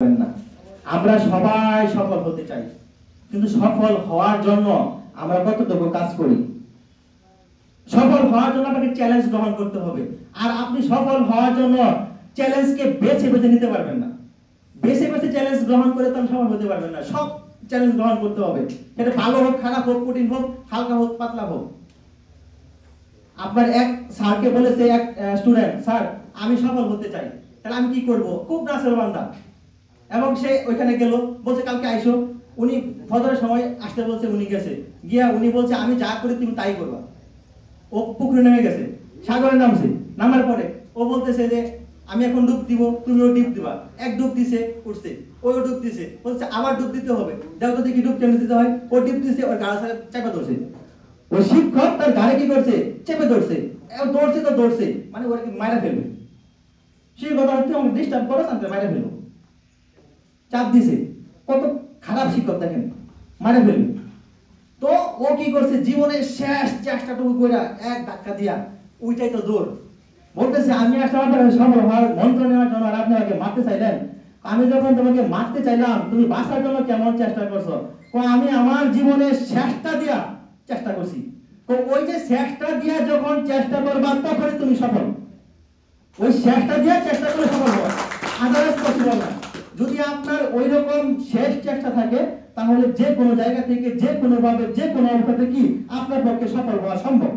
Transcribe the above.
পারবেন না। আমরা সবাই সফল হতে চাই, কিন্তু সফল হওয়ার জন্য আমরা কতটুকু কাজ করি? সফল হওয়ার জন্য আপনাকে চ্যালেঞ্জ গ্রহণ করতে হবে। আর আপনি সফল হওয়ার জন্য চ্যালেঞ্জকে বেছে বেছে নিতে পারবেন না। বেছে বেছে চ্যালেঞ্জ গ্রহণ করে তো সফল হতে পারবেন না। সব চ্যালেঞ্জ গ্রহণ করতে হবে, সেটা ভালো হোক, খারাপ হোক, কঠিন হোক, হালকা হোক, পাতলা হোক। আপনার এক স্যারকে বলেছে এক স্টুডেন্ট, স্যার আমি সফল হতে চাই, তাহলে আমি কি করব? খুব নাচের বান্দা, এবং সে ওইখানে গেল, বলছে কালকে আইসো। উনি ফজরের সময় আসতে বলছে, উনি গেছে, গিয়া উনি বলছে আমি যা করি তুমি তাই করবা। ও পুকুরে নেমে গেছে, সাগরে নামছে, নামার পরে ও বলতেছে যে আমি এখন ডুব দিব, তুমিও ডিপ দিবা। এক ডুব দিছে, উঠছে, ওই ডুব দিছে, বলছে আবার ডুব দিতে হবে, দেখো তো দেখি ডুব কেমন দিতে হয়। ও ডিপ দিছে, ওর গাড়া সাথে চেপে ধরছে। ওই শিক্ষক তার গাড়ি কি করছে? চেপে ধরছে। দৌড়ছে তো দৌড়ছে, মানে ওরা কি মারা ফেলবে। সেই কথা হচ্ছে আমাকে ডিস্টার্ব করো, শান্তি মারা ফেলবো, চাপ দিছে। কত খারাপ শিক্ষক দেখেন, মারা ফেলবে। তো ও কি করছে? জীবনের শেষ চেষ্টাটুকু করে এক ধাক্কা দিয়া ওইটাই তো দৌড়। বলতেছে আমি আসলে আপনার সফল হওয়ার মন্ত্র নেওয়ার জন্য, আর আপনি আমাকে মারতে চাইলেন। আমি যখন তোমাকে মারতে চাইলাম, তুমি বাঁচার জন্য কেমন চেষ্টা করছো? আমি আমার জীবনের শেষটা দিয়া চেষ্টা করছি। তো ওই যে শেষটা দিয়া যখন চেষ্টা করবা, তখনই তুমি সফল। ওই শেষটা দিয়া চেষ্টা করে সফল হওয়া, আদারওয়াইজ পসিবল না। যদি আপনার ওই রকম শেষ চেষ্টা থাকে, তাহলে যে কোনো জায়গা থেকে, যে কোনো ভাবে, যে কোনো অবস্থা থেকে আপনার পক্ষে সফল হওয়া সম্ভব।